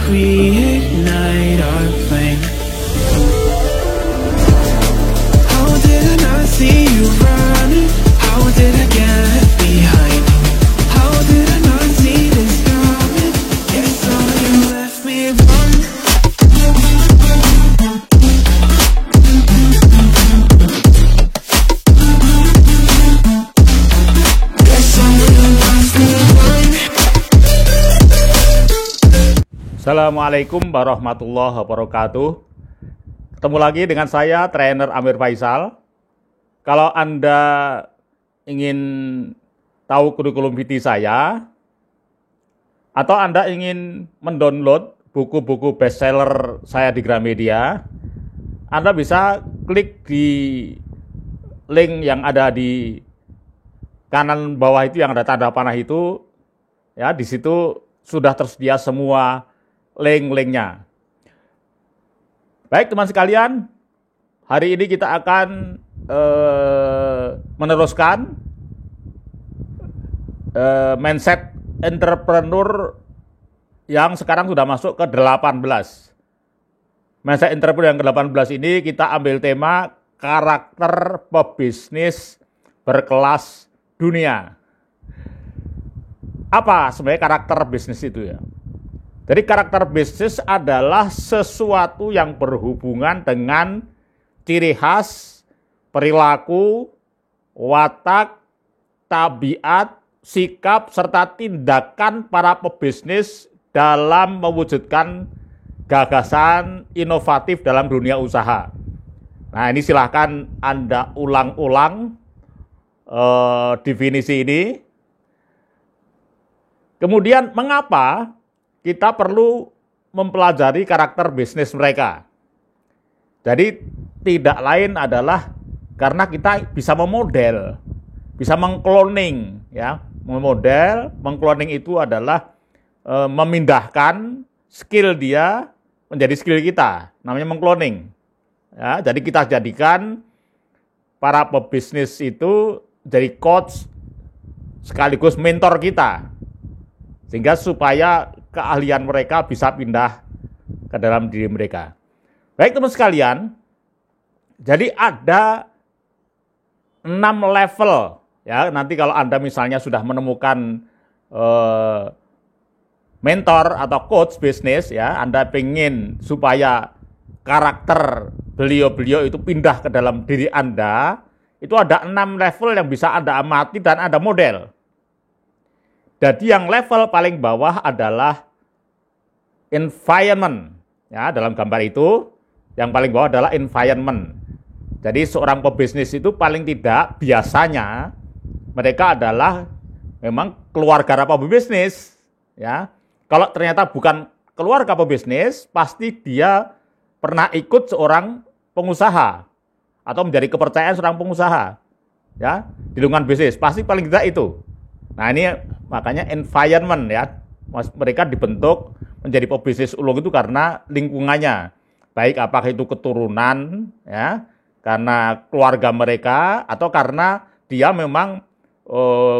reignite our flame. How did I not see you running? How did I get left behind? How did I not see this coming? Yes, so you left me wrong. Guess I'm the last one. Assalamualaikum warahmatullahi wabarakatuh. Ketemu lagi dengan saya, trainer Amir Faisal. Kalau Anda ingin tahu kurikulum vitae saya, atau Anda ingin mendownload buku-buku bestseller saya di Gramedia, Anda bisa klik di link yang ada di kanan bawah itu yang ada tanda panah itu. Ya, di situ sudah tersedia semua link-linknya. Baik teman sekalian, hari ini kita akan meneruskan mindset entrepreneur yang sekarang sudah masuk ke 18. Mindset entrepreneur yang ke-18 ini kita ambil tema karakter pebisnis berkelas dunia. Apa sebenarnya karakter bisnis itu ya? Jadi karakter bisnis adalah sesuatu yang berhubungan dengan ciri khas, perilaku, watak, tabiat, sikap, serta tindakan para pebisnis dalam mewujudkan gagasan inovatif dalam dunia usaha. Nah, ini silahkan Anda ulang-ulang definisi ini. Kemudian mengapa kita perlu mempelajari karakter bisnis mereka? Jadi tidak lain adalah karena kita bisa memodel, bisa mengkloning, ya. Memodel, mengkloning itu adalah memindahkan skill dia menjadi skill kita, namanya mengkloning. Ya, jadi kita jadikan para pebisnis itu jadi coach sekaligus mentor kita, sehingga supaya keahlian mereka bisa pindah ke dalam diri mereka. Baik teman sekalian, jadi ada 6 level. Ya, nanti kalau Anda misalnya sudah menemukan mentor atau coach bisnis, ya, Anda pengen supaya karakter beliau-beliau itu pindah ke dalam diri Anda, itu ada 6 level yang bisa Anda amati dan Anda model. Jadi yang level paling bawah adalah environment. Ya, dalam gambar itu yang paling bawah adalah environment. Jadi seorang pebisnis itu paling tidak biasanya mereka adalah memang keluarga pebisnis. Ya, kalau ternyata bukan keluarga pebisnis, pasti dia pernah ikut seorang pengusaha atau menjadi kepercayaan seorang pengusaha. Ya, di lingkungan bisnis pasti paling tidak itu. Nah, ini makanya environment, ya. Mereka dibentuk menjadi pebisnis ulung itu karena lingkungannya. Baik apakah itu keturunan, ya, karena keluarga mereka, atau karena dia memang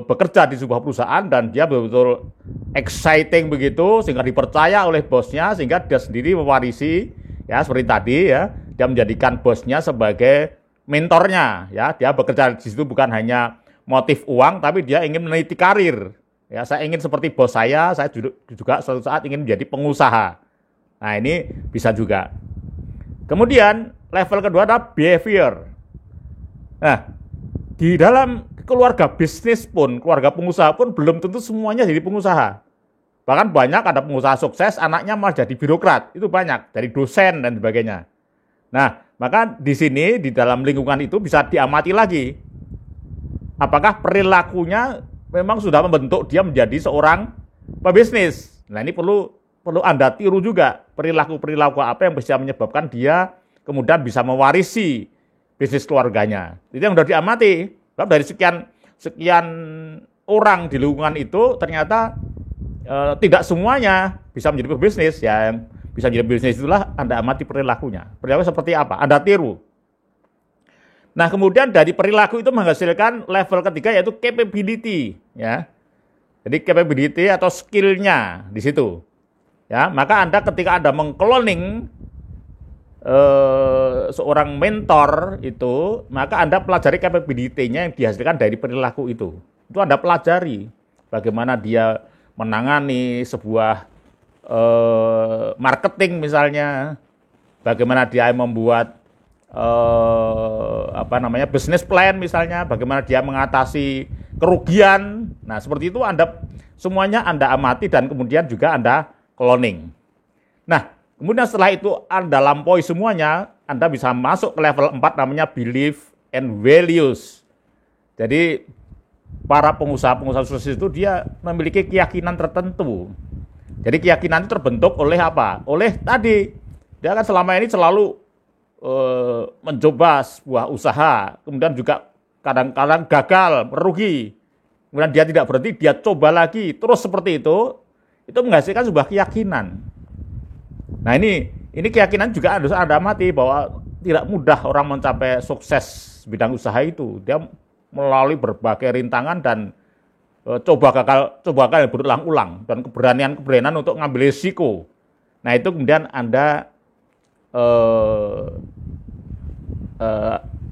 bekerja di sebuah perusahaan dan dia betul-betul exciting begitu sehingga dipercaya oleh bosnya, sehingga dia sendiri mewarisi, ya, seperti tadi, ya, dia menjadikan bosnya sebagai mentornya, ya. Dia bekerja di situ bukan hanya motif uang, tapi dia ingin meneliti karir. Ya, saya ingin seperti bos saya juga suatu saat ingin menjadi pengusaha. Nah, ini bisa juga. Kemudian level kedua adalah behavior. Nah, di dalam keluarga bisnis pun, keluarga pengusaha pun belum tentu semuanya jadi pengusaha. Bahkan banyak ada pengusaha sukses, anaknya malah jadi birokrat. Itu banyak, dari dosen dan sebagainya. Nah, maka di sini, di dalam lingkungan itu bisa diamati lagi. Apakah perilakunya memang sudah membentuk dia menjadi seorang pebisnis? Nah, ini perlu Anda tiru juga. Perilaku apa yang bisa menyebabkan dia kemudian bisa mewarisi bisnis keluarganya. Itu yang sudah diamati. Dari sekian orang di lingkungan itu ternyata tidak semuanya bisa menjadi pebisnis. Ya, yang bisa menjadi pebisnis itulah Anda amati perilakunya. Perilaku seperti apa? Anda tiru. Nah, kemudian dari perilaku itu menghasilkan level ketiga yaitu capability, ya. Jadi capability atau skill-nya di situ. Ya, maka Anda ketika Anda mengcloning seorang mentor itu, maka Anda pelajari capability-nya yang dihasilkan dari perilaku itu. Itu Anda pelajari bagaimana dia menangani sebuah marketing misalnya, bagaimana dia membuat business plan misalnya, bagaimana dia mengatasi kerugian. Nah, seperti itu semuanya Anda amati dan kemudian juga Anda cloning. Nah, kemudian setelah itu Anda lampaui semuanya, Anda bisa masuk ke level 4 namanya belief and values. Jadi para pengusaha-pengusaha sukses itu dia memiliki keyakinan tertentu. Jadi keyakinan itu terbentuk oleh apa? Oleh tadi, dia kan selama ini selalu mencoba sebuah usaha, kemudian juga kadang-kadang gagal, merugi. Kemudian dia tidak berhenti, dia coba lagi, terus seperti itu menghasilkan sebuah keyakinan. Nah ini keyakinan juga harus Anda amati bahwa tidak mudah orang mencapai sukses bidang usaha itu. Dia melalui berbagai rintangan dan coba gagal yang berulang-ulang dan keberanian untuk ngambil risiko. Nah itu kemudian Anda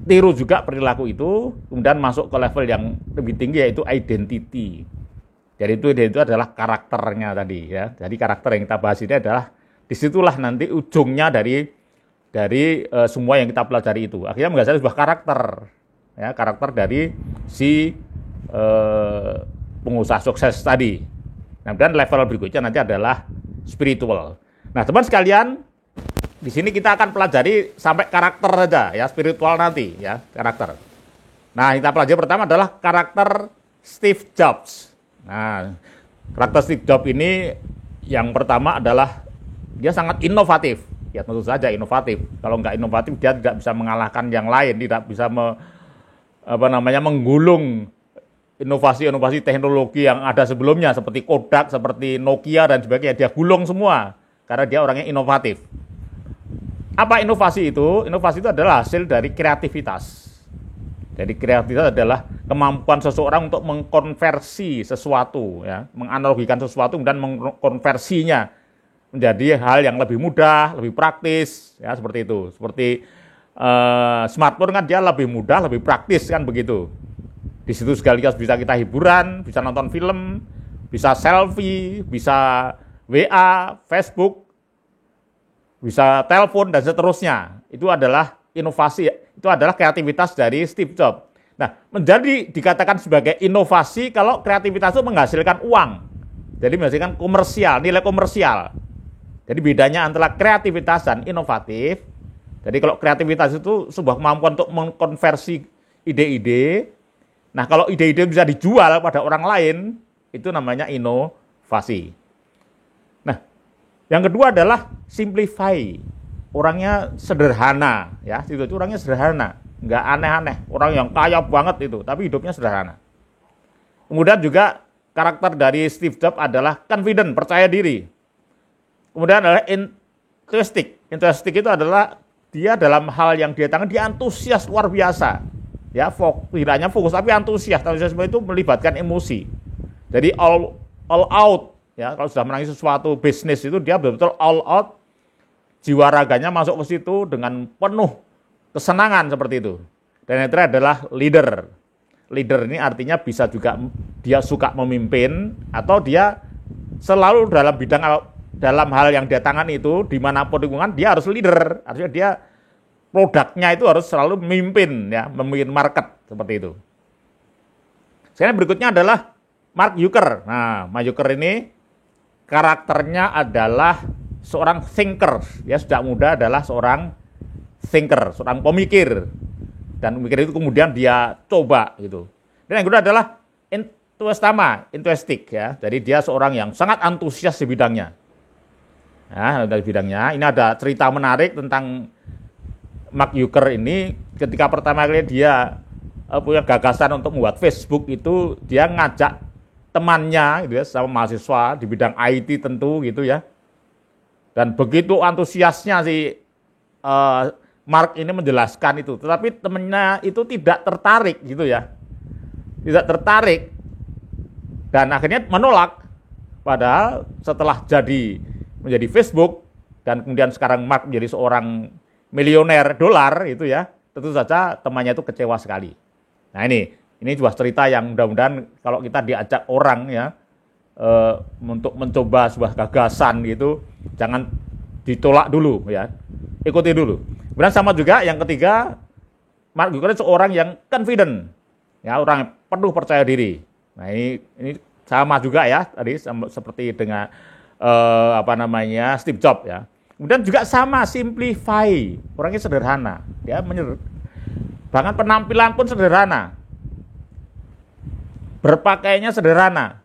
tiru juga perilaku itu, kemudian masuk ke level yang lebih tinggi yaitu identity. Jadi itu adalah karakternya tadi ya. Jadi karakter yang kita bahas ini adalah disitulah nanti ujungnya dari semua yang kita pelajari itu. Akhirnya menghasilkan sebuah karakter, ya, karakter dari si pengusaha sukses tadi. Nah, dan level berikutnya nanti adalah spiritual. Nah, teman sekalian, di sini kita akan pelajari sampai karakter saja, ya, spiritual nanti, ya, karakter. Nah, kita pelajari pertama adalah karakter Steve Jobs. Nah, karakter Steve Jobs ini yang pertama adalah dia sangat inovatif. Ya tentu saja inovatif. Kalau nggak inovatif dia tidak bisa mengalahkan yang lain, tidak bisa menggulung inovasi-inovasi teknologi yang ada sebelumnya seperti Kodak, seperti Nokia dan sebagainya. Dia gulung semua karena dia orangnya inovatif. Apa inovasi itu? Inovasi itu adalah hasil dari kreativitas. Jadi kreativitas adalah kemampuan seseorang untuk mengkonversi sesuatu, ya, menganalogikan sesuatu dan mengkonversinya menjadi hal yang lebih mudah, lebih praktis, ya, seperti itu. Seperti smartphone kan dia lebih mudah, lebih praktis kan begitu. Di situ sekaligus bisa kita hiburan, bisa nonton film, bisa selfie, bisa WA, Facebook, bisa telepon dan seterusnya. Itu adalah inovasi, itu adalah kreativitas dari Steve Jobs. Nah, menjadi dikatakan sebagai inovasi kalau kreativitas itu menghasilkan uang. Jadi menghasilkan komersial, nilai komersial. Jadi bedanya antara kreativitas dan inovatif. Jadi kalau kreativitas itu sebuah kemampuan untuk mengkonversi ide-ide. Nah, kalau ide-ide bisa dijual pada orang lain, itu namanya inovasi. Nah, yang kedua adalah simplify. Orangnya sederhana, ya, itu orangnya sederhana, nggak aneh-aneh, orang yang kaya banget itu, tapi hidupnya sederhana. Kemudian juga karakter dari Steve Jobs adalah confident, percaya diri. Kemudian adalah enthusiastic. Enthusiastic itu adalah dia dalam hal yang dia tangani, dia antusias luar biasa, ya, tidak hanya fokus tapi antusias. Antusiasme itu melibatkan emosi. Jadi all out, ya, kalau sudah menangani sesuatu bisnis itu dia betul-betul all out. Jiwa raganya masuk ke situ dengan penuh kesenangan seperti itu. Dan yang terakhir adalah leader. Leader ini artinya bisa juga dia suka memimpin atau dia selalu dalam hal yang dia tangani itu dimanapun lingkungan dia harus leader. Artinya dia produknya itu harus selalu memimpin, ya, memimpin market seperti itu. Sekarang berikutnya adalah Mark Zuckerberg. Nah, Mark Zuckerberg ini karakternya adalah seorang thinker. Dia sejak muda adalah seorang thinker, seorang pemikir. Dan pemikir itu kemudian dia coba gitu. Dan yang kedua adalah enthusiastic, ya. Jadi dia seorang yang sangat antusias di bidangnya. Nah, dari bidangnya. Ini ada cerita menarik tentang Mark Zuckerberg ini. Ketika pertama kali dia punya gagasan untuk membuat Facebook itu, dia ngajak temannya gitu ya, sama mahasiswa di bidang IT tentu gitu ya. Dan begitu antusiasnya si Mark ini menjelaskan itu, tetapi temannya itu tidak tertarik gitu ya, tidak tertarik dan akhirnya menolak. Padahal setelah jadi menjadi Facebook dan kemudian sekarang Mark menjadi seorang milioner dolar itu ya, tentu saja temannya itu kecewa sekali. Nah ini sebuah cerita yang mudah-mudahan kalau kita diajak orang ya untuk mencoba sebuah gagasan gitu, jangan ditolak dulu ya, ikuti dulu. Kemudian sama juga yang ketiga, Mark Zuckerberg seorang yang confident, ya orang yang penuh percaya diri. Nah ini sama juga ya tadi seperti dengan Steve Jobs ya. Kemudian juga sama simplify, orangnya sederhana, ya bahkan penampilan pun sederhana, berpakaiannya sederhana,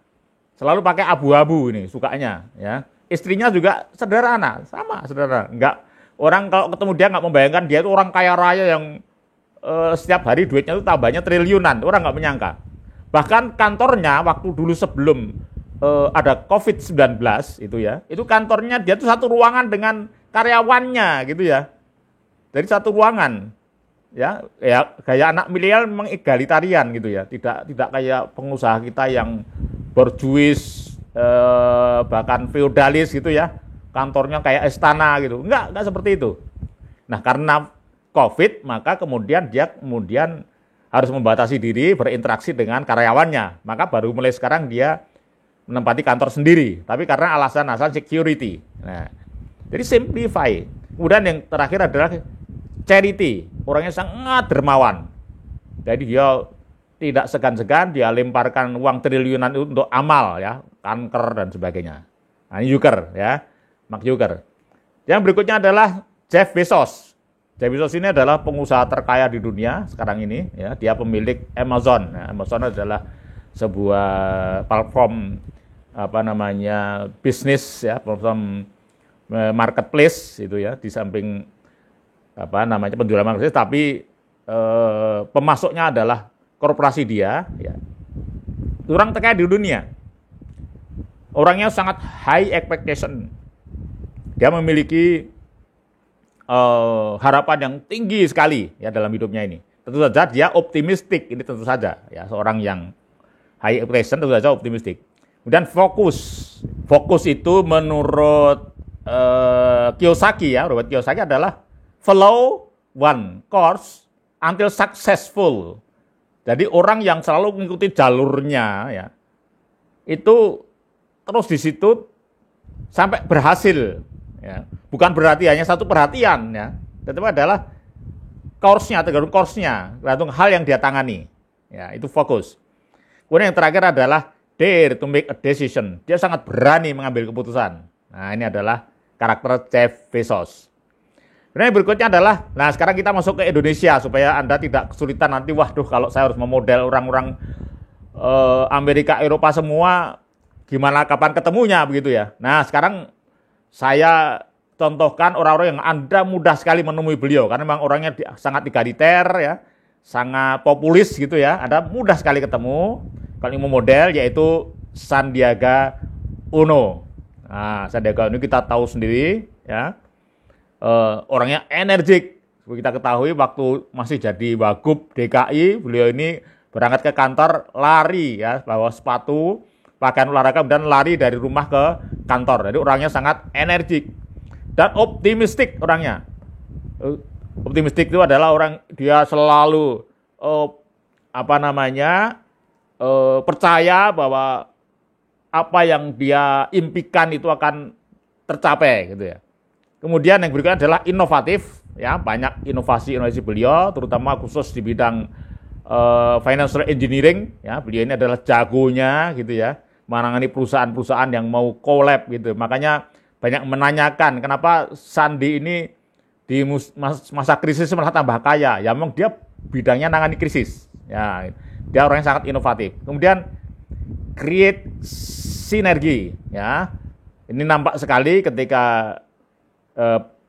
selalu pakai abu-abu ini sukanya ya. Istrinya juga sederhana, sama sederhana. Enggak, orang kalau ketemu dia nggak membayangkan dia itu orang kaya raya yang setiap hari duitnya itu tambahnya triliunan, orang nggak menyangka. Bahkan kantornya waktu dulu sebelum ada COVID-19 itu ya, itu kantornya dia tuh satu ruangan dengan karyawannya gitu ya. Dari satu ruangan. Ya kayak anak milenial memang egalitarian gitu ya. Tidak kayak pengusaha kita yang borjuis bahkan feodalis gitu ya. Kantornya kayak istana gitu. Enggak seperti itu. Nah, karena COVID maka kemudian dia harus membatasi diri berinteraksi dengan karyawannya. Maka baru mulai sekarang dia menempati kantor sendiri, tapi karena alasan security. Nah, jadi simplify. Kemudian yang terakhir adalah charity. Orangnya sangat dermawan. Jadi dia tidak segan-segan, dia lemparkan uang triliunan itu untuk amal ya, kanker dan sebagainya. Nah, ini Zucker ya, Mark Zucker. Yang berikutnya adalah Jeff Bezos. Jeff Bezos ini adalah pengusaha terkaya di dunia sekarang ini ya, dia pemilik Amazon. Nah, Amazon adalah sebuah platform bisnis ya, platform marketplace itu ya, di samping penjualan marketplace, tapi pemasoknya adalah korporasi dia ya. Orang terkaya di dunia. Orangnya sangat high expectation. Dia memiliki harapan yang tinggi sekali ya dalam hidupnya ini. Tentu saja dia optimistik, ini tentu saja ya, seorang yang high expectation tentu saja optimistik. Kemudian fokus itu menurut Kiyosaki ya, Robert Kiyosaki adalah follow one course until successful. Jadi orang yang selalu mengikuti jalurnya ya, itu terus di situ sampai berhasil ya. Bukan berarti hanya satu perhatian ya, tetapi adalah tergantung tergantung hal yang dia tangani. Ya, itu fokus. Kemudian yang terakhir adalah dare to make a decision. Dia sangat berani mengambil keputusan. Nah, ini adalah karakter Jeff Bezos. Kemudian yang berikutnya adalah, nah sekarang kita masuk ke Indonesia supaya Anda tidak kesulitan nanti, waduh kalau saya harus memodel orang-orang Amerika, Eropa semua, gimana kapan ketemunya begitu ya. Nah sekarang saya contohkan orang-orang yang Anda mudah sekali menemui beliau, karena memang orangnya sangat egaliter ya, sangat populis gitu ya, Anda mudah sekali ketemu. Kalau mau model yaitu Sandiaga Uno. Nah, Sandiaga Uno kita tahu sendiri ya, orangnya energik. Seperti kita ketahui waktu masih jadi Wagub DKI, beliau ini berangkat ke kantor lari ya, bawa sepatu, pakaian olahraga dan lari dari rumah ke kantor. Jadi orangnya sangat energik dan optimistik orangnya. Optimistik itu adalah orang dia selalu percaya bahwa apa yang dia impikan itu akan tercapai gitu ya. Kemudian yang berikutnya adalah inovatif ya, banyak inovasi beliau terutama khusus di bidang financial engineering ya. Beliau ini adalah jagonya gitu ya, menangani perusahaan-perusahaan yang mau collab gitu. Makanya banyak menanyakan kenapa Sandi ini di masa krisis malah tambah kaya. Ya memang dia bidangnya nangani krisis. Ya, dia orang yang sangat inovatif. Kemudian create sinergi ya. Ini nampak sekali ketika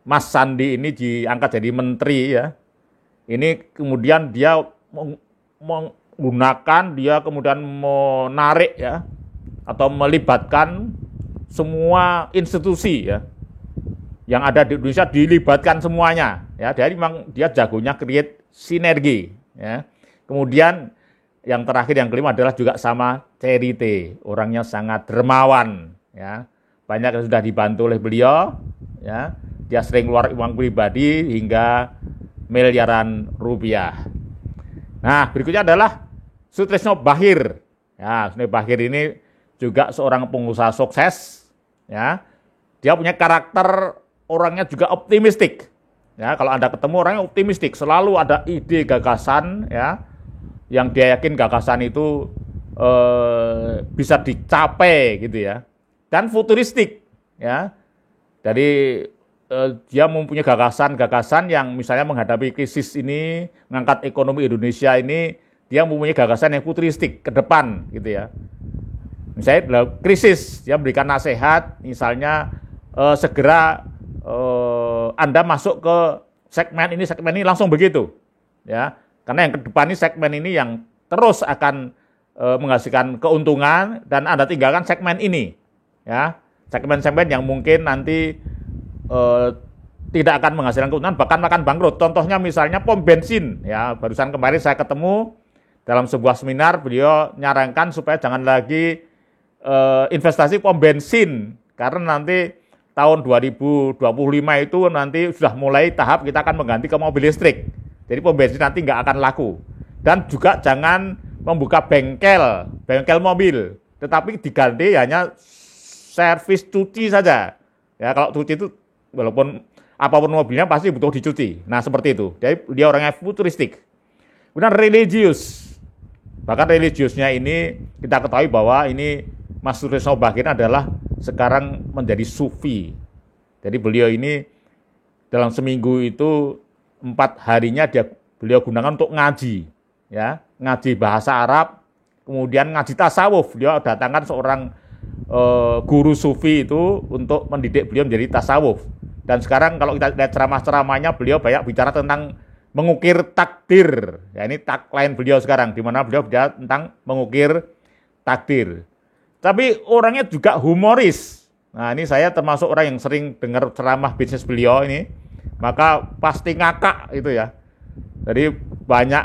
Mas Sandi ini diangkat jadi menteri ya. Ini kemudian dia menggunakan, dia kemudian menarik ya, atau melibatkan semua institusi ya yang ada di Indonesia, dilibatkan semuanya ya. Jadi memang dia jagonya create sinergi ya. Kemudian yang terakhir yang kelima adalah juga sama charity, orangnya sangat dermawan ya, banyak yang sudah dibantu oleh beliau, ya. Dia sering keluar uang pribadi hingga miliaran rupiah. Nah, berikutnya adalah Sutrisno Bachir. Ya, Sutrisno Bachir ini juga seorang pengusaha sukses, ya. Dia punya karakter orangnya juga optimistik. Ya, kalau Anda ketemu orangnya optimistik, selalu ada ide gagasan, ya, yang dia yakin gagasan itu bisa dicapai gitu ya. Dan futuristik, ya. Dari dia mempunyai gagasan-gagasan yang misalnya menghadapi krisis ini, mengangkat ekonomi Indonesia ini, dia mempunyai gagasan yang futuristik ke depan gitu ya. Misalnya dalam krisis, dia memberikan nasihat, misalnya segera Anda masuk ke segmen ini langsung begitu, ya. Karena yang ke depan ini segmen ini yang terus akan menghasilkan keuntungan dan Anda tinggalkan segmen ini, ya. Segmen-segmen yang mungkin nanti tidak akan menghasilkan keuntungan, bahkan akan bangkrut. Contohnya misalnya pom bensin, ya. Barusan kemarin saya ketemu dalam sebuah seminar, beliau nyarankan supaya jangan lagi investasi pom bensin, karena nanti tahun 2025 itu nanti sudah mulai tahap kita akan mengganti ke mobil listrik. Jadi pom bensin nanti nggak akan laku. Dan juga jangan membuka bengkel mobil, tetapi diganti hanya servis cuci saja. Ya, kalau cuci itu walaupun apapun mobilnya pasti butuh dicuci. Nah, seperti itu. Jadi dia orangnya futuristik. Kemudian religius. Bahkan religiusnya ini kita ketahui bahwa ini Mas Sutrisno Bachir adalah sekarang menjadi sufi. Jadi beliau ini dalam seminggu itu 4 harinya beliau gunakan untuk ngaji, ya, ngaji bahasa Arab, kemudian ngaji tasawuf. Beliau datangkan seorang guru sufi itu untuk mendidik beliau menjadi tasawuf. Dan sekarang kalau kita lihat ceramah-ceramahnya, beliau banyak bicara tentang mengukir takdir. Ya, ini tagline beliau sekarang, di mana beliau bicara tentang mengukir takdir. Tapi orangnya juga humoris. Nah, ini saya termasuk orang yang sering dengar ceramah bisnis beliau ini, maka pasti ngakak itu ya. Jadi banyak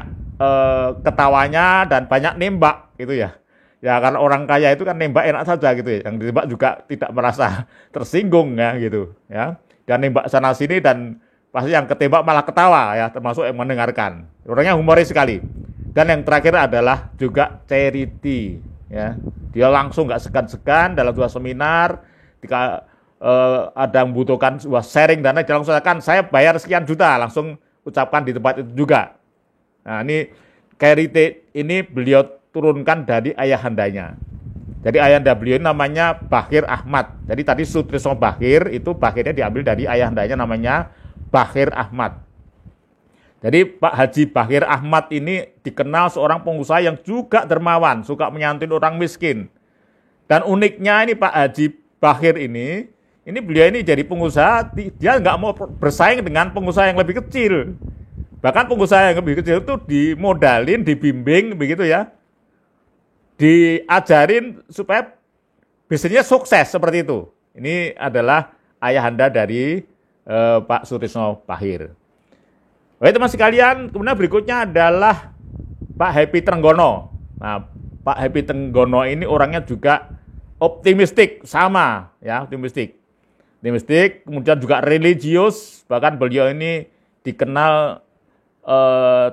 ketawanya dan banyak nembak gitu ya. Ya karena orang kaya itu kan nembak enak saja gitu ya. Yang ditembak juga tidak merasa tersinggung ya gitu ya. Dan nembak sana sini dan pasti yang ketembak malah ketawa ya, termasuk yang mendengarkan. Orangnya humoris sekali. Dan yang terakhir adalah juga charity ya. Dia langsung nggak segan-segan dalam dua seminar ketika ada yang membutuhkan sebuah sharing dana, dia langsung katakan saya bayar sekian juta, langsung ucapkan di tempat itu juga. Nah ini charity ini beliau turunkan dari ayahandanya. Jadi ayahanda beliau ini namanya Bachir Ahmad. Jadi tadi Sutrisno Bachir itu Bachirnya diambil dari ayahandanya namanya Bachir Ahmad. Jadi Pak Haji Bachir Ahmad ini dikenal seorang pengusaha yang juga dermawan, suka menyantuni orang miskin. Dan uniknya ini Pak Haji Bachir ini beliau ini jadi pengusaha, dia nggak mau bersaing dengan pengusaha yang lebih kecil. Bahkan pengusaha yang lebih kecil itu dimodalin, dibimbing begitu ya. Diajarin supaya bisnisnya sukses seperti itu. Ini adalah ayahanda dari Pak Sutrisno Bachir. Baik teman sekalian, kemudian berikutnya adalah Pak Happy Trenggono. Nah, Pak Happy Trenggono ini orangnya juga optimistik, sama ya, optimistik, kemudian juga religius. Bahkan beliau ini dikenal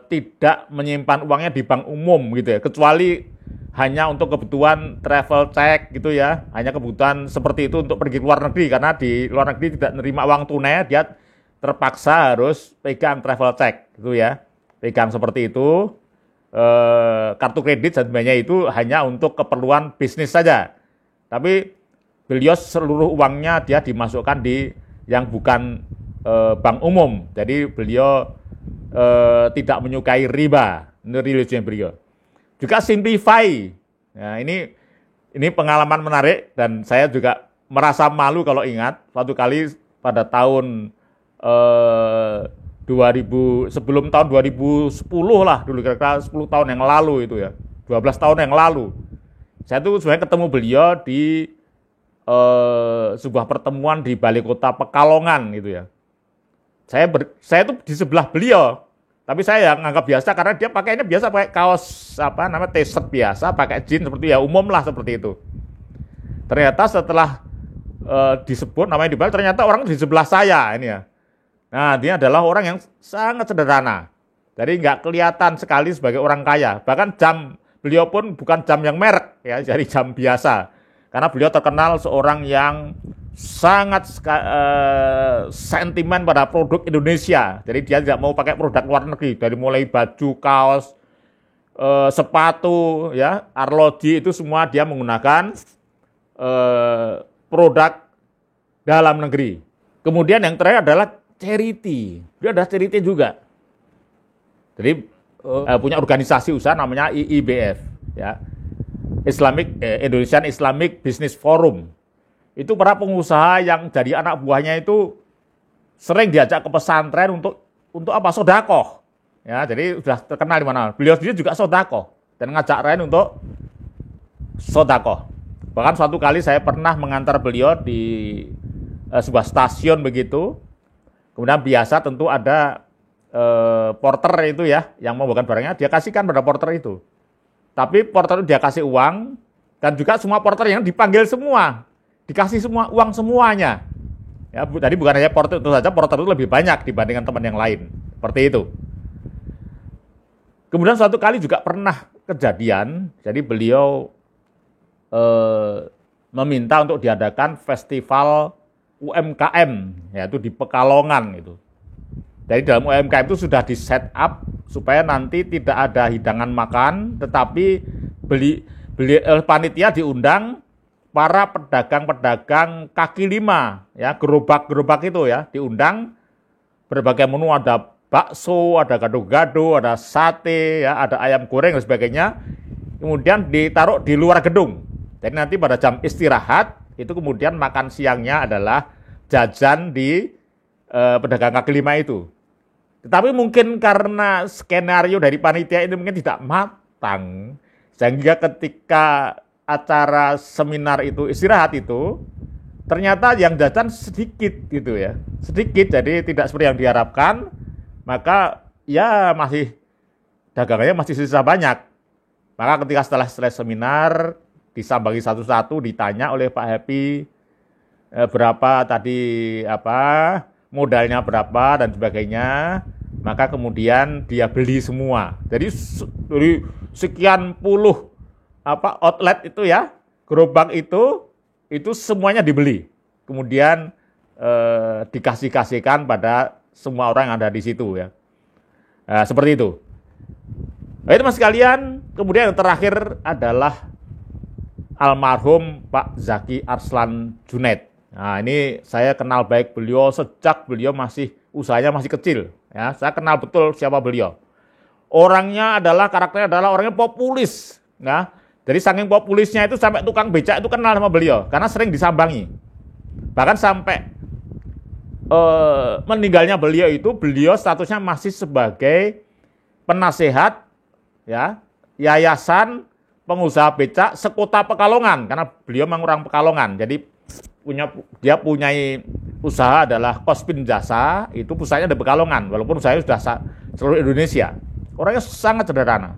tidak menyimpan uangnya di bank umum gitu ya, kecuali hanya untuk kebutuhan travel check gitu ya, hanya kebutuhan seperti itu untuk pergi ke luar negeri, karena di luar negeri tidak menerima uang tunai, dia terpaksa harus pegang travel check gitu ya, pegang seperti itu, kartu kredit dan sebagainya itu hanya untuk keperluan bisnis saja. Tapi beliau seluruh uangnya dia dimasukkan di yang bukan bank umum, jadi beliau tidak menyukai riba, ini religiusnya beliau. Juga simplify. Nah, ini pengalaman menarik dan saya juga merasa malu kalau ingat suatu kali pada tahun 2000, sebelum tahun 2010 lah dulu, kira-kira 10 tahun yang lalu itu ya, 12 tahun yang lalu. Saya tuh sebenarnya ketemu beliau di sebuah pertemuan di balai kota Pekalongan gitu ya. Saya tuh di sebelah beliau. Tapi saya yang anggap biasa karena dia pakainya biasa, pakai kaos t-shirt biasa, pakai jeans seperti ya umum lah seperti itu. Ternyata setelah disebut namanya dibalik, ternyata orang di sebelah saya ini ya. Nah, dia adalah orang yang sangat sederhana. Jadi nggak kelihatan sekali sebagai orang kaya. Bahkan jam beliau pun bukan jam yang merek ya, jadi jam biasa. Karena beliau terkenal seorang yang sangat sentimen pada produk Indonesia. Jadi dia tidak mau pakai produk luar negeri, dari mulai baju, kaos, sepatu, ya, arloji, itu semua dia menggunakan produk dalam negeri. Kemudian yang terakhir adalah charity. Dia ada charity juga. Jadi punya organisasi usaha namanya IIBF, ya, Indonesian Islamic Business Forum. Itu para pengusaha yang jadi anak buahnya itu sering diajak ke pesantren untuk apa? Sodakoh. Ya, jadi sudah terkenal di mana. Beliau sendiri juga sodakoh dan ngajak lain untuk sodakoh. Bahkan suatu kali saya pernah mengantar beliau di sebuah stasiun begitu. Kemudian biasa tentu ada porter itu ya, yang membawakan barangnya, dia kasihkan pada porter itu. Tapi porter itu dia kasih uang, dan juga semua porter yang dipanggil semua, dikasih semua uang semuanya. Ya, tadi bukan hanya porter itu saja, porter itu lebih banyak dibandingkan teman yang lain. Seperti itu. Kemudian suatu kali juga pernah kejadian, jadi beliau meminta untuk diadakan festival UMKM, yaitu di Pekalongan itu. Jadi dalam UMKM itu sudah di set up supaya nanti tidak ada hidangan makan, tetapi panitia diundang para pedagang-pedagang kaki lima, ya, gerobak-gerobak itu ya, diundang berbagai menu, ada bakso, ada gado-gado, ada sate, ya, ada ayam goreng dan sebagainya. Kemudian ditaruh di luar gedung. Jadi nanti pada jam istirahat itu kemudian makan siangnya adalah jajan di pedagang kaki lima itu. Tetapi mungkin karena skenario dari panitia itu mungkin tidak matang, sehingga ketika acara seminar itu istirahat itu, ternyata yang jajan sedikit gitu ya, sedikit, jadi tidak seperti yang diharapkan, maka ya masih dagangannya masih sisa banyak. Maka ketika setelah selesai seminar, disambangi satu-satu, ditanya oleh Pak Happy berapa tadi modalnya berapa dan sebagainya, maka kemudian dia beli semua. Jadi dari sekian puluh outlet itu ya, gerobak itu semuanya dibeli. Kemudian dikasihkan pada semua orang yang ada di situ ya. Seperti itu. Nah, itu mas sekalian. Kemudian yang terakhir adalah almarhum Pak Zaki Arslan Junaid. Nah, ini saya kenal baik beliau sejak beliau usahanya masih kecil. Ya, saya kenal betul siapa beliau. Karakternya adalah orangnya populis. Ya, jadi saking populisnya itu sampai tukang becak itu kenal sama beliau karena sering disambangi. Bahkan sampai meninggalnya beliau statusnya masih sebagai penasehat, ya, yayasan pengusaha becak sekota Pekalongan karena beliau memang orang Pekalongan. Jadi dia punya usaha adalah Kospin Jasa, itu pusatnya di Pekalongan, walaupun usahanya sudah seluruh Indonesia. Orangnya sangat sederhana.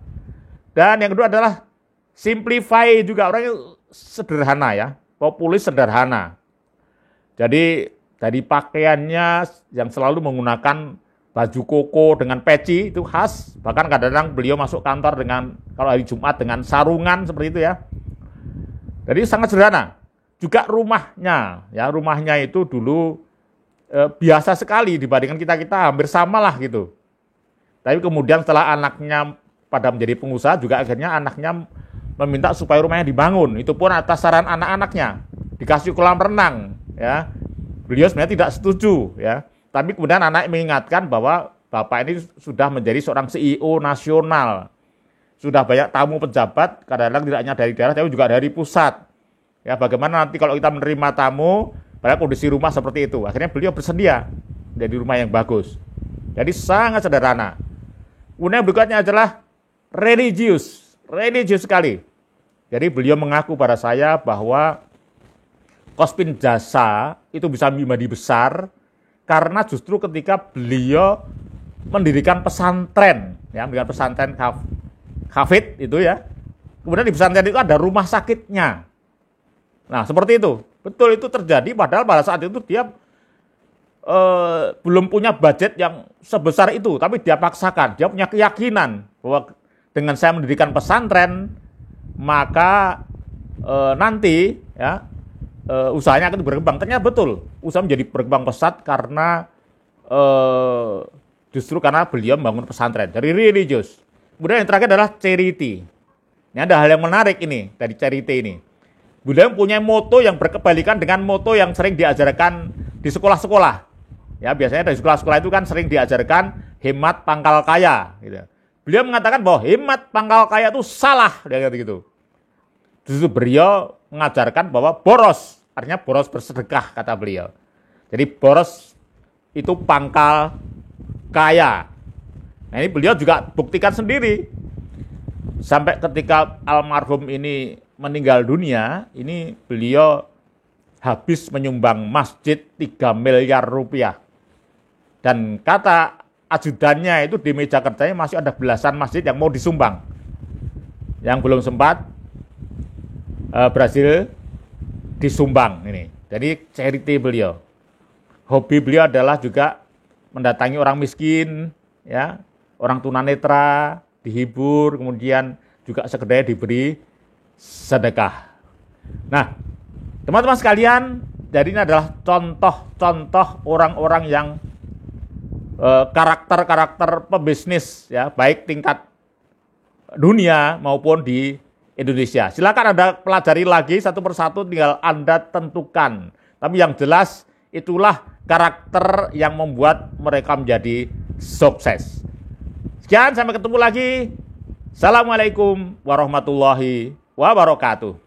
Dan yang kedua adalah simplify juga, orangnya sederhana ya, populis sederhana. Jadi dari pakaiannya yang selalu menggunakan baju koko dengan peci itu khas, bahkan kadang-kadang beliau masuk kantor kalau hari Jumat dengan sarungan seperti itu ya. Jadi sangat sederhana. Juga rumahnya itu dulu biasa sekali dibandingkan kita hampir sama lah gitu. Tapi kemudian setelah anaknya pada menjadi pengusaha juga akhirnya anaknya meminta supaya rumahnya dibangun. Itu pun atas saran anak-anaknya, dikasih kolam renang ya. Beliau sebenarnya tidak setuju ya. Tapi kemudian anak mengingatkan bahwa bapak ini sudah menjadi seorang CEO nasional. Sudah banyak tamu pejabat, kadang-kadang tidak hanya dari daerah tapi juga dari pusat. Ya, bagaimana nanti kalau kita menerima tamu pada kondisi rumah seperti itu. Akhirnya beliau bersedia menjadi rumah yang bagus. Jadi sangat sederhana. Kemudian berikutnya adalah religius sekali. Jadi beliau mengaku pada saya bahwa Kospin Jasa itu bisa menjadi besar karena justru ketika beliau mendirikan pesantren, ya, mendirikan pesantren Hafid itu ya. Kemudian di pesantren itu ada rumah sakitnya. Nah, seperti itu. Betul, itu terjadi padahal pada saat itu dia belum punya budget yang sebesar itu, tapi dia paksakan. Dia punya keyakinan bahwa dengan saya mendirikan pesantren, maka nanti ya usahanya akan berkembang. Ternyata betul, usaha menjadi berkembang pesat karena justru karena beliau membangun pesantren. Dari religius. Kemudian yang terakhir adalah charity. Ini ada hal yang menarik ini dari charity ini. Beliau punya moto yang berkebalikan dengan moto yang sering diajarkan di sekolah-sekolah. Ya, biasanya dari sekolah-sekolah itu kan sering diajarkan hemat pangkal kaya. Gitu. Beliau mengatakan bahwa hemat pangkal kaya itu salah, dia kata gitu. Justru beliau mengajarkan bahwa boros, artinya boros bersedekah, kata beliau. Jadi boros itu pangkal kaya. Nah, ini beliau juga buktikan sendiri. Sampai ketika almarhum ini meninggal dunia, ini beliau habis menyumbang masjid 3 miliar rupiah. Dan kata ajudannya itu di meja kerjanya masih ada belasan masjid yang mau disumbang. Yang belum sempat berhasil disumbang ini. Jadi charity beliau. Hobi beliau adalah juga mendatangi orang miskin, ya, orang tunanetra, dihibur, kemudian juga sekedar diberi sedekah. Nah, teman-teman sekalian, jadi ini adalah contoh-contoh orang-orang yang karakter-karakter pebisnis, ya, baik tingkat dunia maupun di Indonesia. Silakan Anda pelajari lagi satu persatu, tinggal Anda tentukan. Tapi yang jelas itulah karakter yang membuat mereka menjadi sukses. Sekian, sampai ketemu lagi. Assalamualaikum warahmatullahi wabarakatuh.